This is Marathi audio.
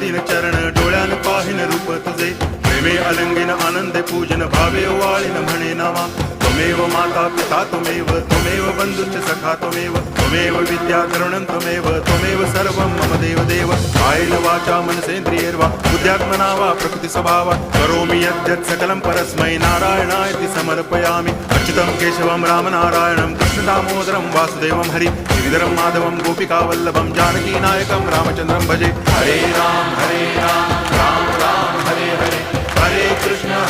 दिन चरण डोळ्यान पाहिन रूप तुझे प्रेमे अलंगिन आनंदे पूजन भावे वाळीन म्हणे नामा त्वमेव माता पिता त्वमेव बंधुश्च सखा त्वमेव विद्या द्रविणं त्वमेव सर्वं मम देव कायेन वाचा मनसेन्द्रियैर्वा बुद्ध्यात्मना वा प्रकृति स्वभावात् करोमि यद्यत् सकलं परस्मै नारायणायति समर्पयामि अच्युतं केशवं रामनारायणं कृष्णदामोदरं वासुदेवं हरि गिरिधरं माधवं गोपिकावल्लभं जानकीनायकं रामचन्द्रं भजे हरे राम राम राम हरे हरे हरे कृष्ण